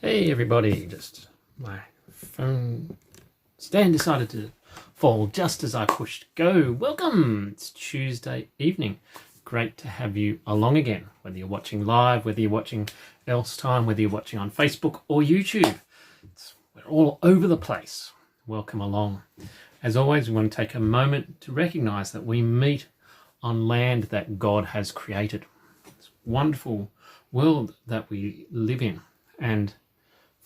Hey everybody, just my phone stand decided to fall just as I pushed go. Welcome! It's Tuesday evening. Great to have you along again, whether you're watching live, whether you're watching else time, whether you're watching on Facebook or YouTube. We're all over the place. Welcome along. As always, we want to take a moment to recognize that we meet on land that God has created. It's a wonderful world that we live in, and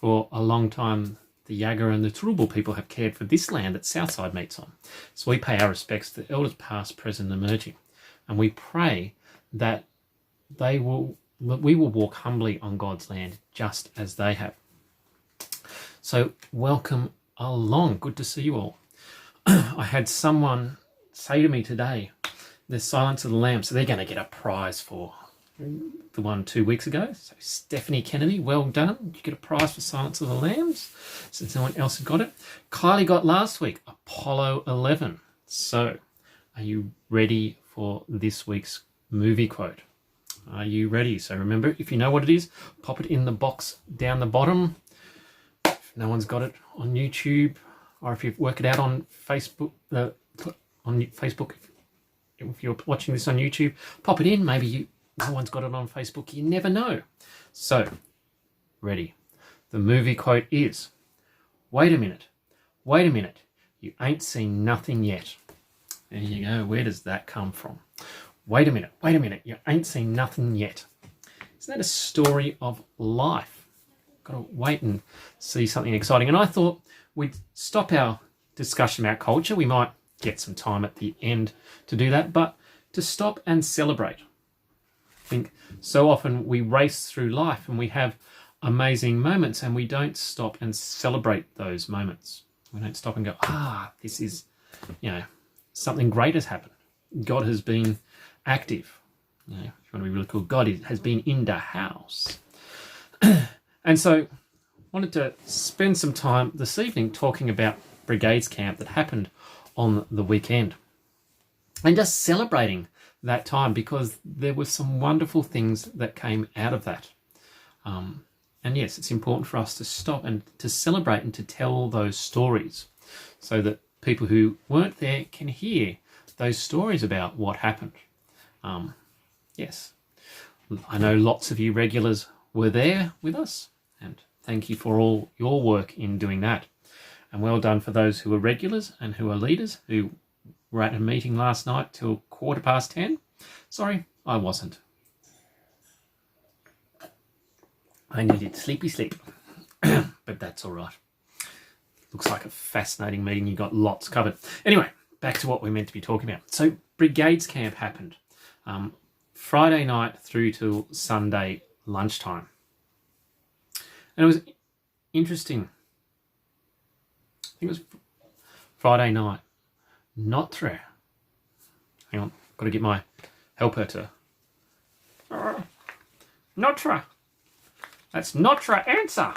for a long time, the Yaga and the Turrbal people have cared for this land that Southside meets on. So we pay our respects to the elders past, present and emerging. And we pray that we will walk humbly on God's land just as they have. So welcome along. Good to see you all. I had someone say to me today, the Silence of the Lambs, so they're going to get a prize for the one 2 weeks ago. So Stephanie Kennedy, well done. You get a prize for Silence of the Lambs, since no one else had got it. Kylie got last week, Apollo 11. So are you ready for this week's movie quote? Are you ready? So remember, if you know what it is, pop it in the box down the bottom. If no one's got it on YouTube, or if you work it out on Facebook, if you're watching this on YouTube, pop it in. Maybe no one's got it on Facebook. You never know. So, ready. The movie quote is, wait a minute, you ain't seen nothing yet. There you go. Where does that come from? Wait a minute, you ain't seen nothing yet. Isn't that a story of life? Got to wait and see something exciting. And I thought we'd stop our discussion about culture. We might get some time at the end to do that, but to stop and celebrate. I think so often we race through life and we have amazing moments and we don't stop and celebrate those moments. We don't stop and go, this is, something great has happened. God has been active. If you want to be really cool, God has been in the house. And so I wanted to spend some time this evening talking about Brigades camp that happened on the weekend and just celebrating that time, because there were some wonderful things that came out of that. And yes, it's important for us to stop and to celebrate and to tell those stories so that people who weren't there can hear those stories about what happened. Yes, I know lots of you regulars were there with us, and thank you for all your work in doing that. And well done for those who are regulars and who are leaders who were at a meeting last night till 10:15. Sorry, I wasn't. I needed sleepy sleep, but that's all right. Looks like a fascinating meeting. You got lots covered. Anyway, back to what we're meant to be talking about. So Brigades camp happened Friday night through till Sunday lunchtime. And it was interesting. I think it was Friday night. Notre. Hang on, got to get my helper to. Notre. That's Notre answer.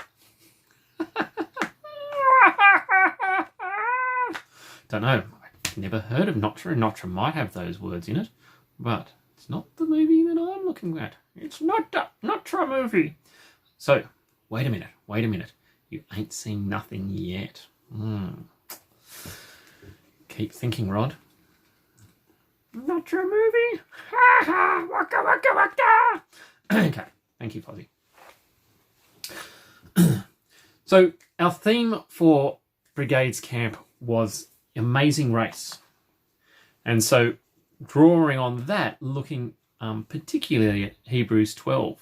Don't know. I've never heard of Notre. Notre might have those words in it, but it's not the movie that I'm looking at. It's not a Notre movie. So, wait a minute. You ain't seen nothing yet. Keep thinking, Rod. Not your movie. Waka waka waka. Okay, thank you, Fozzie. So our theme for Brigades Camp was Amazing Race, and so drawing on that, looking particularly at Hebrews 12.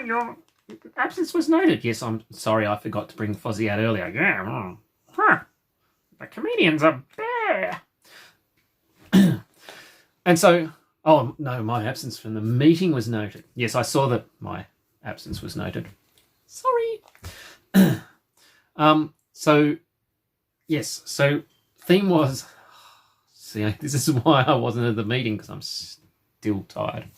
Your absence was noted. Yes, I'm sorry, I forgot to bring Fozzie out earlier. Yeah. The comedian's a bear. And so, oh no, my absence from the meeting was noted. Yes, I saw that my absence was noted. Sorry. So theme was, see, this is why I wasn't at the meeting, because I'm still tired.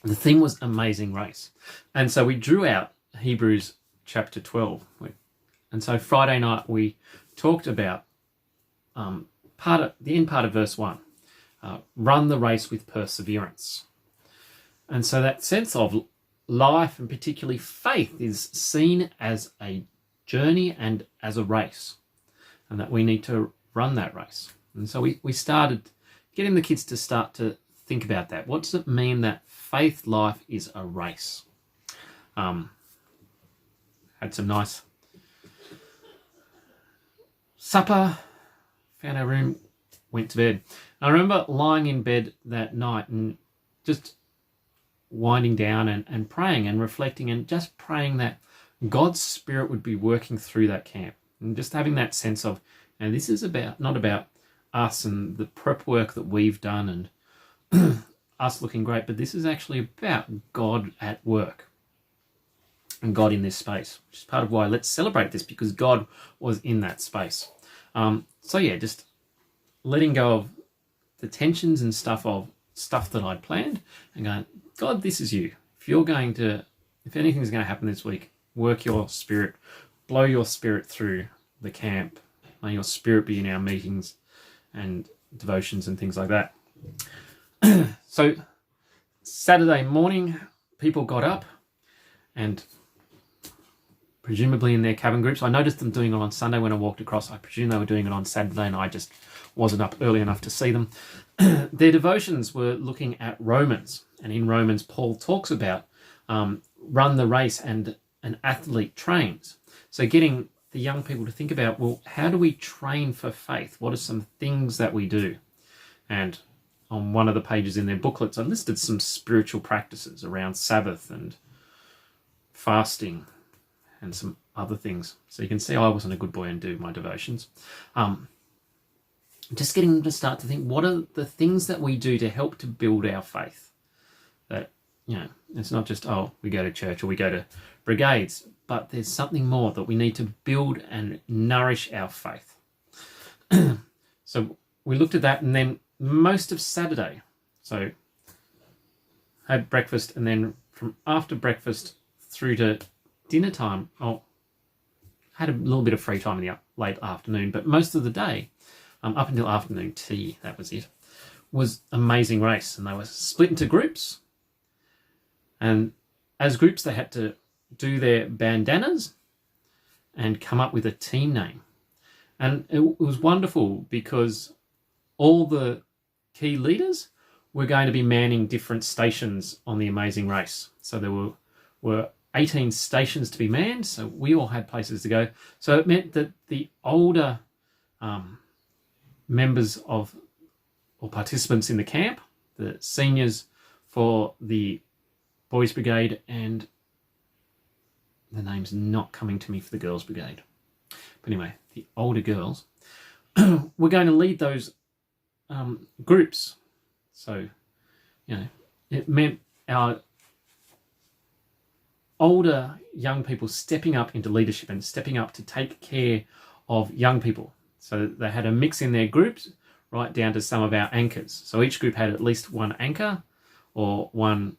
The theme was Amazing Race. And so we drew out Hebrews chapter 12. And so Friday night we talked about the end part of verse 1. Run the race with perseverance. And so that sense of life, and particularly faith, is seen as a journey and as a race, and that we need to run that race. And so we started getting the kids to start to think about that. What does it mean that faith life is a race? Had some nice supper, found our room, went to bed. I remember lying in bed that night and just winding down and praying and reflecting and just praying that God's Spirit would be working through that camp, and just having that sense of, and this is not about us and the prep work that we've done and us looking great, but this is actually about God at work and God in this space, which is part of why let's celebrate this, because God was in that space. So yeah, just letting go of the tensions and stuff that I'd planned and going, God, this is you. If anything's going to happen this week, work your Spirit, blow your Spirit through the camp, may your Spirit be in our meetings and devotions and things like that. So Saturday morning, people got up and presumably in their cabin groups. I noticed them doing it on Sunday when I walked across. I presume they were doing it on Saturday and I just wasn't up early enough to see them. Their devotions were looking at Romans. And in Romans, Paul talks about run the race and an athlete trains. So getting the young people to think about, well, how do we train for faith? What are some things that we do? And on one of the pages in their booklets, I listed some spiritual practices around Sabbath and fasting and some other things. So you can see I wasn't a good boy and do my devotions. Just getting them to start to think, what are the things that we do to help to build our faith? That, it's not just, we go to church or we go to Brigades, but there's something more that we need to build and nourish our faith. So we looked at that, and then most of Saturday, so had breakfast, and then from after breakfast through to dinner time, had a little bit of free time in the late afternoon, but most of the day, up until afternoon tea, that was it, was Amazing Race. And they were split into groups. And as groups, they had to do their bandanas and come up with a team name. And it was wonderful because all the key leaders were going to be manning different stations on the Amazing Race. So there were 18 stations to be manned, so we all had places to go. So it meant that the older members of or participants in the camp, the seniors for the Boys Brigade, and the name's not coming to me for the Girls Brigade. But anyway, the older girls were going to lead those groups. So, it meant our older young people stepping up into leadership and stepping up to take care of young people. So they had a mix in their groups, right down to some of our anchors. So each group had at least one anchor or one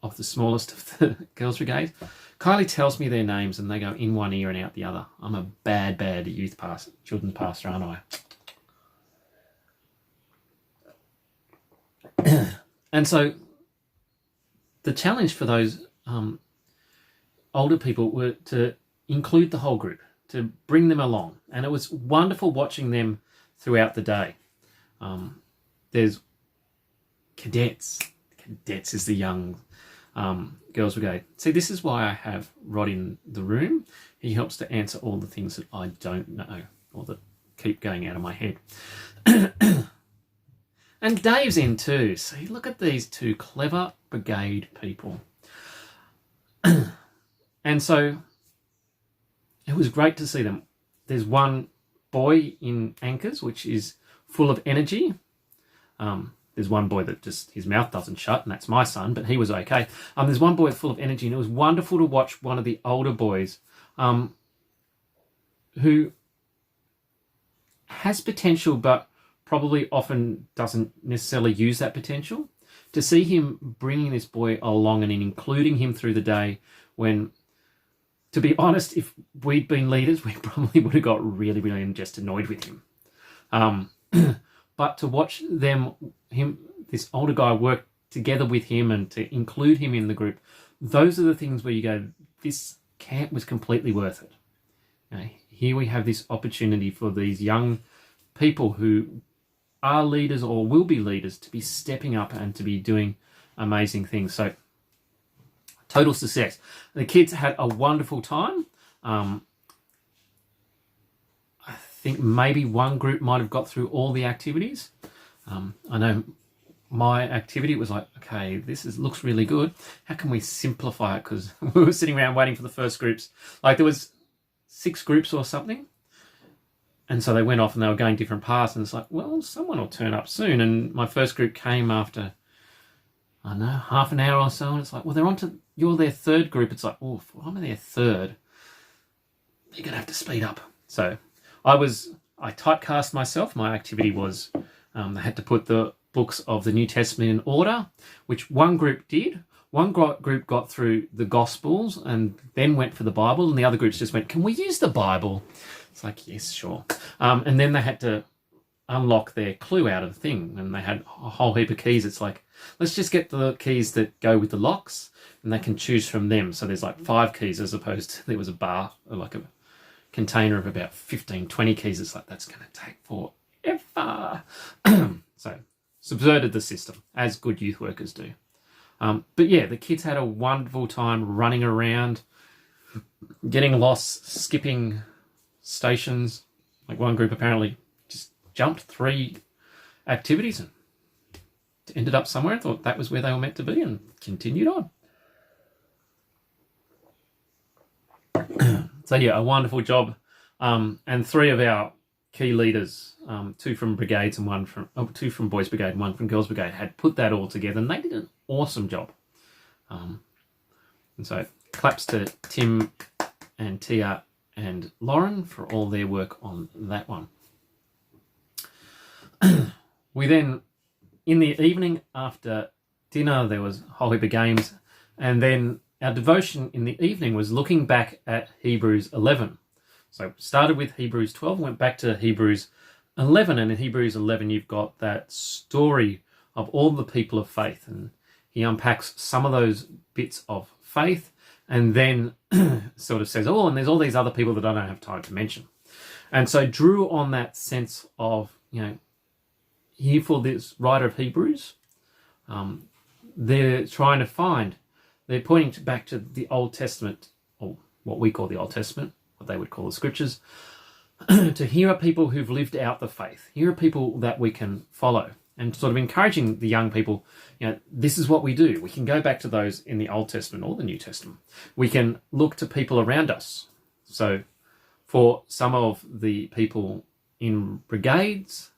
of the smallest of the Girls Brigade. Kylie tells me their names and they go in one ear and out the other. I'm a bad children's pastor, aren't I? And so the challenge for those older people were to include the whole group, to bring them along. And it was wonderful watching them throughout the day. There's cadets. Cadets is the young Girls Brigade. See, this is why I have Rod in the room. He helps to answer all the things that I don't know or that keep going out of my head. And Dave's in too. See, look at these two clever brigade people. And so it was great to see them. There's one boy in anchors, which is full of energy. There's one boy that just, his mouth doesn't shut, and that's my son, but he was okay. There's one boy full of energy, and it was wonderful to watch one of the older boys who has potential, but probably often doesn't necessarily use that potential. To see him bringing this boy along and including him through the day, to to be honest, if we'd been leaders, we probably would have got really, really just annoyed with him. But to watch this older guy work together with him and to include him in the group, those are the things where you go, this camp was completely worth it. You know, here we have this opportunity for these young people who are leaders or will be leaders to be stepping up and to be doing amazing things. So total success. The kids had a wonderful time. I think maybe one group might have got through all the activities. I know my activity was like, okay, looks really good. How can we simplify it? Because we were sitting around waiting for the first groups. Like there was 6 groups or something. And so they went off and they were going different paths. And it's like, well, someone will turn up soon. And my first group came after, I don't know, half an hour or so. And it's like, well, you're their third group. It's like, oh, if I'm their third, you're going to have to speed up. So I typecast myself. My activity was, I had to put the books of the New Testament in order, which one group did. One group got through the Gospels and then went for the Bible. And the other groups just went, can we use the Bible? It's like, yes, sure. And then they had to unlock their clue out of the thing. And they had a whole heap of keys. It's like, let's just get the keys that go with the locks and they can choose from them. So there's like 5 keys as opposed to there was a bar, or like a container of about 15, 20 keys. It's like, that's going to take forever. So subverted the system, as good youth workers do. But yeah, the kids had a wonderful time running around, getting lost, skipping stations. Like one group apparently just jumped 3 activities and ended up somewhere and thought that was where they were meant to be and continued on. So yeah, a wonderful job. And 3 of our key leaders, 2 from Brigades and 2 from Boys Brigade and 1 from Girls Brigade, had put that all together and they did an awesome job. And so claps to Tim and Tia and Lauren for all their work on that one. We then, in the evening after dinner, there was a whole heap of games. And then our devotion in the evening was looking back at Hebrews 11. So started with Hebrews 12, went back to Hebrews 11. And in Hebrews 11, you've got that story of all the people of faith. And he unpacks some of those bits of faith and then sort of says, oh, and there's all these other people that I don't have time to mention. And so drew on that sense of, here for this writer of Hebrews, they're trying to find, they're pointing back to the Old Testament, or what we call the Old Testament, what they would call the scriptures, to here are people who've lived out the faith. Here are people that we can follow. And sort of encouraging the young people, this is what we do. We can go back to those in the Old Testament or the New Testament. We can look to people around us. So for some of the people in brigades,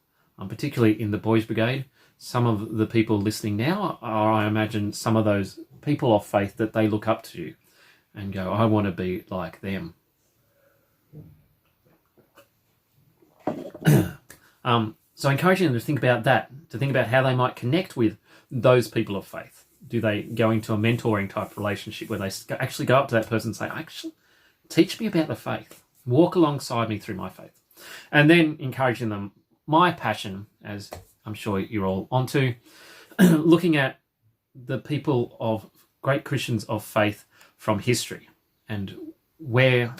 particularly in the Boys Brigade, some of the people listening now are, I imagine, some of those people of faith that they look up to and go, I want to be like them. So encouraging them to think about that, to think about how they might connect with those people of faith. Do they go into a mentoring type relationship where they actually go up to that person and say, actually, teach me about the faith. Walk alongside me through my faith. And then encouraging them, my passion, as I'm sure you're all onto, looking at the people of great Christians of faith from history and where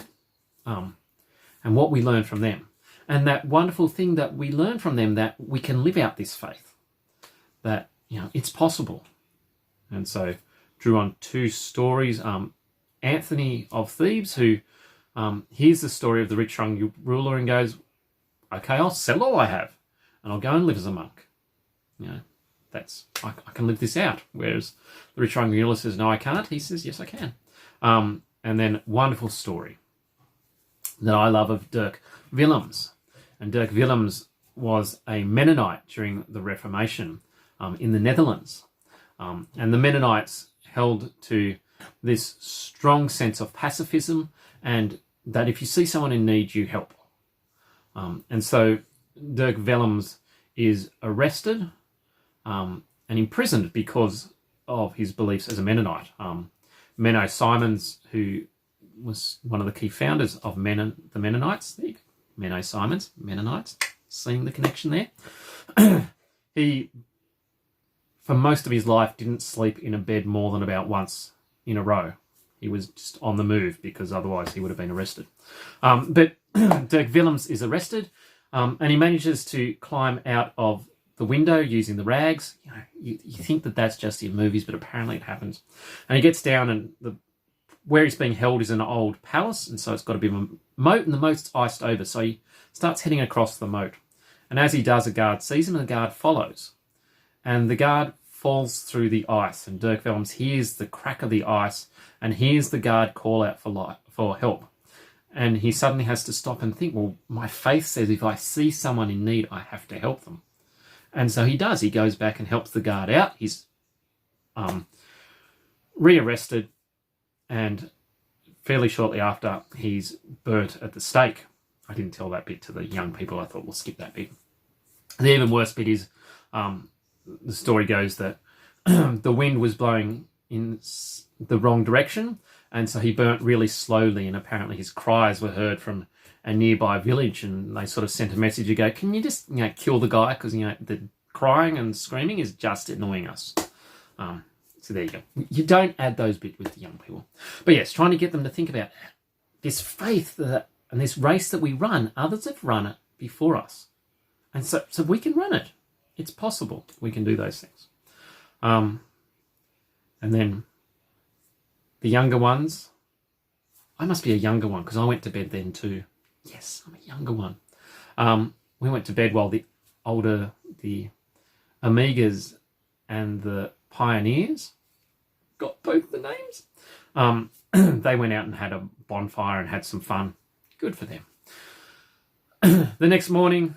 and what we learn from them. And that wonderful thing that we learn from them, that we can live out this faith, that, it's possible. And so drew on 2 stories. Anthony of Thebes, who hears the story of the rich young ruler and goes, okay, I'll sell all I have and I'll go and live as a monk. I can live this out. Whereas the rich young ruler says, no, I can't. He says, yes, I can. And then wonderful story that I love of Dirk Willems. And Dirk Willems was a Mennonite during the Reformation in the Netherlands. And the Mennonites held to this strong sense of pacifism and that if you see someone in need, you help. And so Dirk Willems is arrested and imprisoned because of his beliefs as a Mennonite. Menno Simons, who was one of the key founders of the Mennonites. There you go. Menno Simons, Mennonites. Seeing the connection there. He, for most of his life, didn't sleep in a bed more than about once in a row. He was just on the move because otherwise he would have been arrested. But Dirk Willems is arrested, and he manages to climb out of the window using the rags. You think that that's just in movies, but apparently it happens. And he gets down, and where he's being held is an old palace, and so it's got a bit of a moat, and the moat's iced over. So he starts heading across the moat. And as he does, a guard sees him, and the guard follows. And the guard falls through the ice, and Dirk Willems hears the crack of the ice and hears the guard call out for help. And he suddenly has to stop and think, well, my faith says if I see someone in need, I have to help them. And so he does. He goes back and helps the guard out. He's rearrested, and fairly shortly after, he's burnt at the stake. I didn't tell that bit to the young people. I thought we'll skip that bit. The even worse bit is the story goes that the wind was blowing in the wrong direction, and so he burnt really slowly, and apparently his cries were heard from a nearby village, and they sort of sent a message to go, can you just kill the guy, because the crying and screaming is just annoying us. So there you go. You don't add those bits with the young people. But yes, trying to get them to think about this faith and this race that we run. Others have run it before us, and so we can run it. It's possible. We can do those things. And then the younger ones, I must be a younger one because I went to bed then too. Yes, I'm a younger one. We went to bed while the Amigas and the Pioneers, got both the names, they went out and had a bonfire and had some fun. Good for them. The next morning,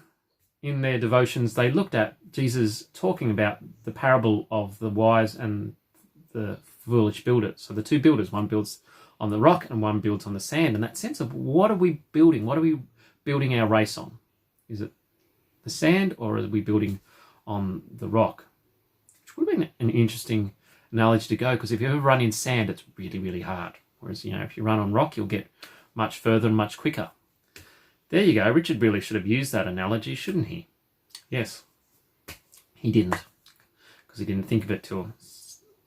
in their devotions, they looked at Jesus talking about the parable of the wise and the foolish builder. So the two builders, one builds on the rock and one builds on the sand. And that sense of what are we building? What are we building our race on? Is it the sand, or are we building on the rock? Which would have been an interesting analogy to go, because if you ever run in sand, it's really, really hard. Whereas, if you run on rock, you'll get much further and much quicker. There you go. Richard really should have used that analogy, shouldn't he? Yes. He didn't, because he didn't think of it till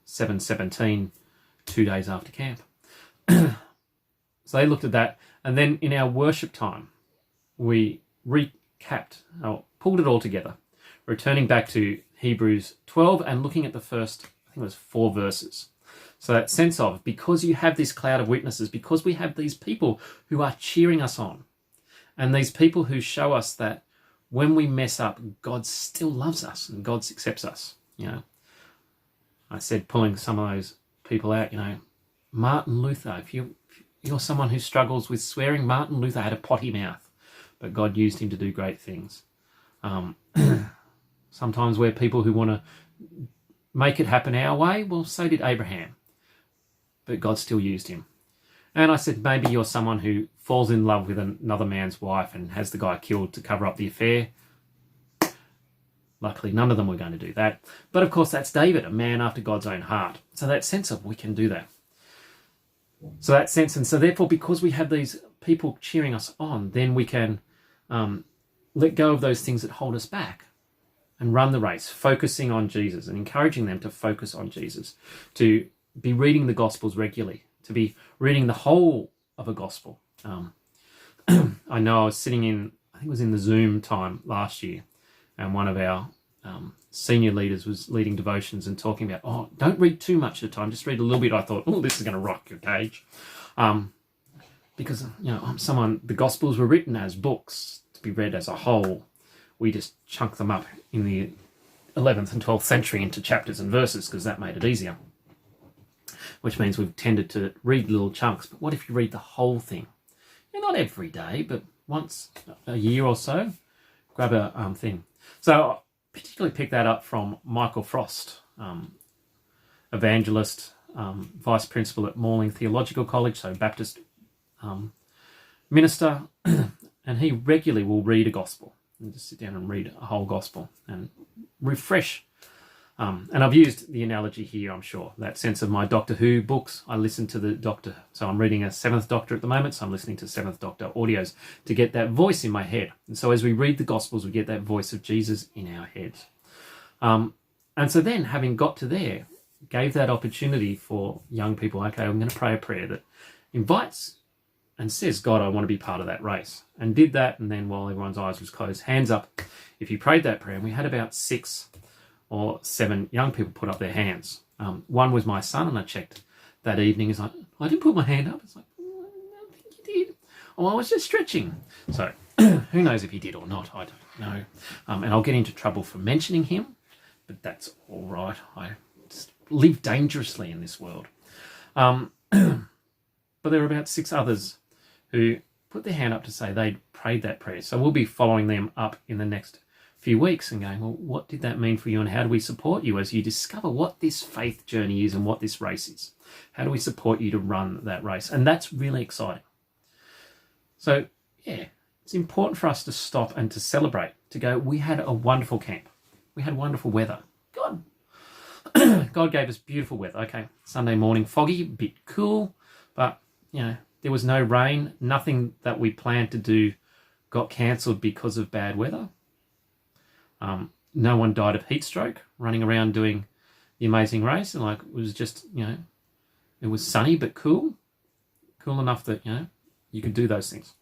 7:17, 2 days after camp. So they looked at that, and then in our worship time, we pulled it all together, returning back to Hebrews 12 and looking at the first, I think it was 4 verses. So that sense of, because you have this cloud of witnesses, because we have these people who are cheering us on, and these people who show us that when we mess up, God still loves us and God accepts us. I said, pulling some of those people out, Martin Luther, if you're someone who struggles with swearing, Martin Luther had a potty mouth, but God used him to do great things. Sometimes we're people who want to make it happen our way. Well, so did Abraham, but God still used him. And I said, maybe you're someone who falls in love with another man's wife and has the guy killed to cover up the affair. Luckily, none of them were going to do that. But of course, that's David, a man after God's own heart. So that sense of we can do that. So that sense, and so therefore, because we have these people cheering us on, then we can let go of those things that hold us back and run the race, focusing on Jesus and encouraging them to focus on Jesus, to be reading the Gospels regularly, to be reading the whole of a Gospel. I know I was sitting I think it was in the Zoom time last year, and one of our senior leaders was leading devotions and talking about, don't read too much at a time, just read a little bit. I thought, this is going to rock your cage. Because, I'm someone, the Gospels were written as books to be read as a whole. We just chunk them up in the 11th and 12th century into chapters and verses because that made it easier. Which means we've tended to read little chunks. But what if you read the whole thing? Not every day, but once a year or so, grab a thing. So I particularly picked that up from Michael Frost, evangelist, vice principal at Morling Theological College, so Baptist minister, and he regularly will read a gospel and just sit down and read a whole gospel and refresh And I've used the analogy here, I'm sure, that sense of my Doctor Who books. I listen to the Doctor. So I'm reading a 7th Doctor at the moment, so I'm listening to 7th Doctor audios to get that voice in my head. And so as we read the Gospels, we get that voice of Jesus in our heads. And so then, having got to there, gave that opportunity for young people, okay, I'm going to pray a prayer that invites and says, God, I want to be part of that race. And did that, and then while everyone's eyes was closed, hands up if you prayed that prayer. And we had about 6 or 7 young people put up their hands. One was my son, and I checked that evening. He's like, I didn't put my hand up. It's like, I don't think you did. Oh, I was just stretching. So who knows if he did or not, I don't know. And I'll get into trouble for mentioning him, but that's all right. I just live dangerously in this world. But there were about 6 others who put their hand up to say they'd prayed that prayer. So we'll be following them up in the next few weeks and going, well, what did that mean for you, and how do we support you as you discover what this faith journey is and what this race is? How do we support you to run that race? And that's really exciting. So, yeah, it's important for us to stop and to celebrate, to go, we had a wonderful camp. We had wonderful weather. God gave us beautiful weather. Okay, Sunday morning, foggy, a bit cool, but, there was no rain. Nothing that we planned to do got cancelled because of bad weather. No one died of heat stroke running around doing the amazing race. And it was just, it was sunny but cool enough that, you could do those things.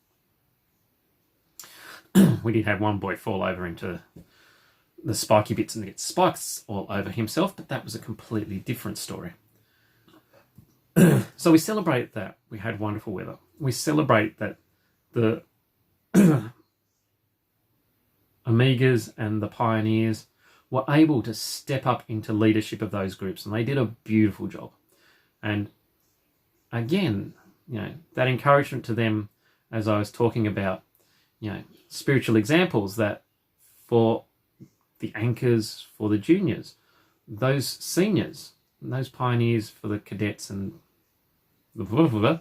We did have one boy fall over into the spiky bits and get spikes all over himself, but that was a completely different story. So we celebrate that we had wonderful weather. We celebrate that the Amigas and the pioneers were able to step up into leadership of those groups, and they did a beautiful job. And again, that encouragement to them, as I was talking about, spiritual examples, that for the anchors, for the juniors, those seniors, and those pioneers for the cadets and the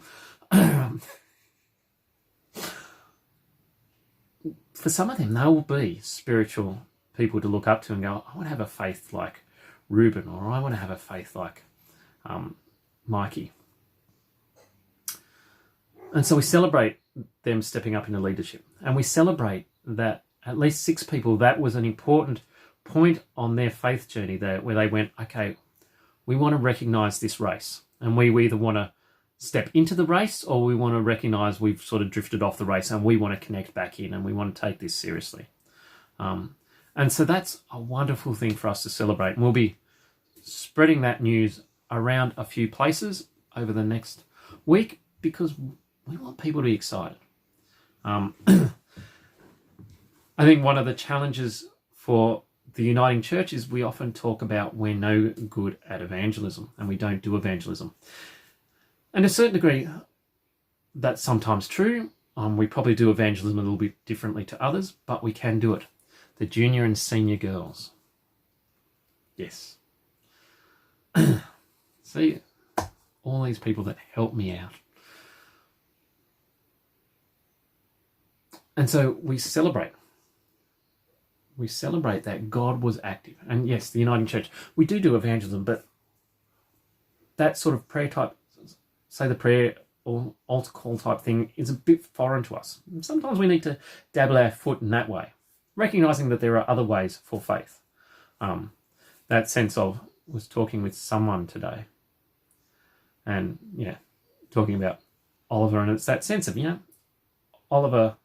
for some of them, they will be spiritual people to look up to and go, I want to have a faith like Reuben, or I want to have a faith like Mikey. And so we celebrate them stepping up into leadership. And we celebrate that at least 6 people, that was an important point on their faith journey there, where they went, okay, we want to recognize this race. And we either want to step into the race, or we want to recognize we've sort of drifted off the race and we want to connect back in and we want to take this seriously. And so that's a wonderful thing for us to celebrate. And we'll be spreading that news around a few places over the next week because we want people to be excited. I think one of the challenges for the Uniting Church is we often talk about we're no good at evangelism and we don't do evangelism. And to a certain degree, that's sometimes true. We probably do evangelism a little bit differently to others, but we can do it. The junior and senior girls. Yes. See, all these people that help me out. And so we celebrate. We celebrate that God was active. And yes, the Uniting Church, we do evangelism, but that sort of prayer type, say the prayer or altar call type thing, is a bit foreign to us. And sometimes we need to dabble our foot in that way, recognizing that there are other ways for faith. That sense of, was talking with someone today and, talking about Oliver, and it's that sense of, Oliver,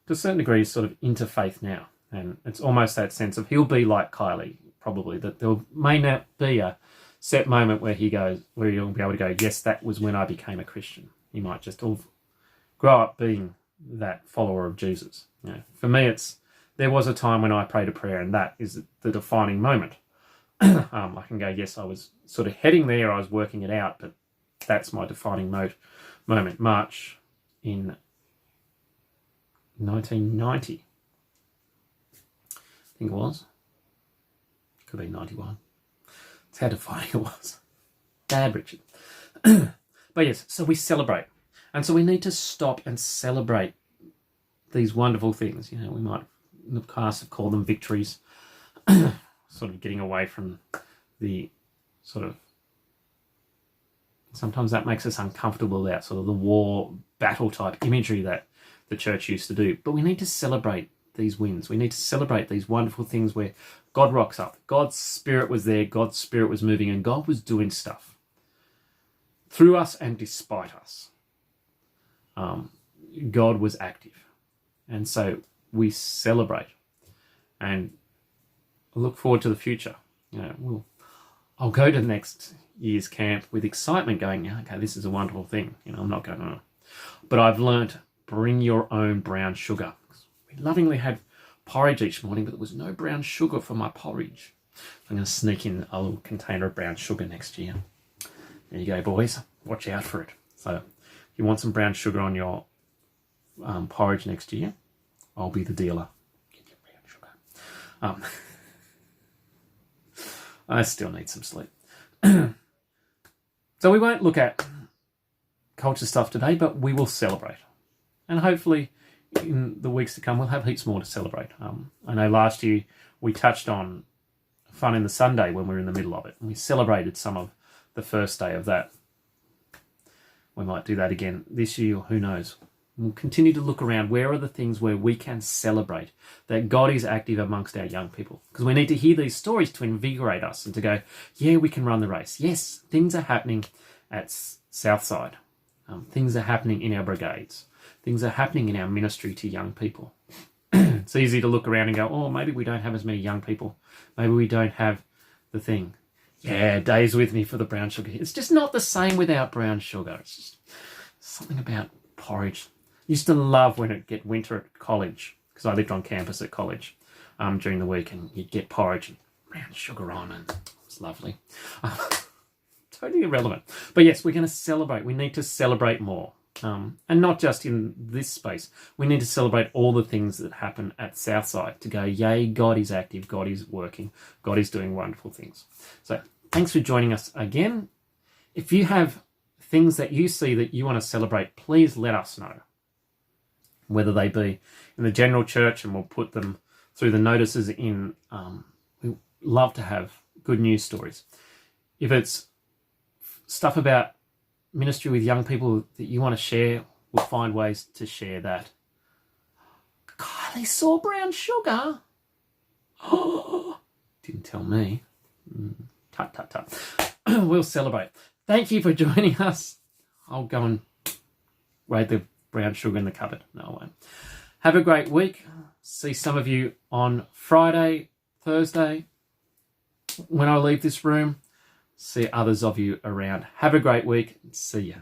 to a certain degree, is sort of into faith now. And it's almost that sense of he'll be like Kylie, probably, that there may not be a set moment where he'll be able to go, yes, that was when I became a Christian. He might just all grow up being that follower of Jesus. For me, there was a time when I prayed a prayer, and that is the defining moment. I can go, yes, I was sort of heading there, I was working it out, but that's my defining moment. March in 1990. I think it was. Could be 91. It's how defining it was. Dad, Richard. But yes, so we celebrate. And so we need to stop and celebrate these wonderful things. We might in the past have called them victories, sort of getting away from the sort of, sometimes that makes us uncomfortable about sort of the war battle type imagery that the church used to do. But we need to celebrate these wins. We need to celebrate these wonderful things where God rocks up. God's Spirit was there. God's Spirit was moving, and God was doing stuff through us and despite us. God was active. And so we celebrate and look forward to the future. I'll go to the next year's camp with excitement going, yeah, okay, this is a wonderful thing. I'm not going on. But I've learnt, bring your own brown sugar. We lovingly had porridge each morning, but there was no brown sugar for my porridge. I'm going to sneak in a little container of brown sugar next year. There you go, boys. Watch out for it. So if you want some brown sugar on your porridge next year, I'll be the dealer. Get your brown sugar. I still need some sleep. So we won't look at culture stuff today, but we will celebrate. And hopefully in the weeks to come, we'll have heaps more to celebrate. I know last year we touched on Fun in the Sunday when we were in the middle of it. And we celebrated some of the first day of that. We might do that again this year, who knows. We'll continue to look around. Where are the things where we can celebrate that God is active amongst our young people? Because we need to hear these stories to invigorate us and to go, yeah, we can run the race. Yes, things are happening at Southside. Things are happening in our brigades. Things are happening in our ministry to young people. It's easy to look around and go, oh, maybe we don't have as many young people. Maybe we don't have the thing. Yeah, Dave's with me for the brown sugar. It's just not the same without brown sugar. It's just something about porridge. Used to love when it get winter at college, because I lived on campus at college during the week, and you'd get porridge and brown sugar on, and it was lovely. Totally irrelevant. But yes, we're going to celebrate. We need to celebrate more. And not just in this space. We need to celebrate all the things that happen at Southside to go, yay, God is active, God is working, God is doing wonderful things. So thanks for joining us again. If you have things that you see that you want to celebrate, please let us know. Whether they be in the general church, and we'll put them through the notices in. We love to have good news stories. If it's stuff about ministry with young people that you want to share, we'll find ways to share that. Kylie saw brown sugar. Oh, didn't tell me. Tut, tut, tut. We'll celebrate. Thank you for joining us. I'll go and raid the brown sugar in the cupboard. No, I won't. Have a great week. See some of you on Friday, Thursday, when I leave this room. See others of you around. Have a great week. See ya.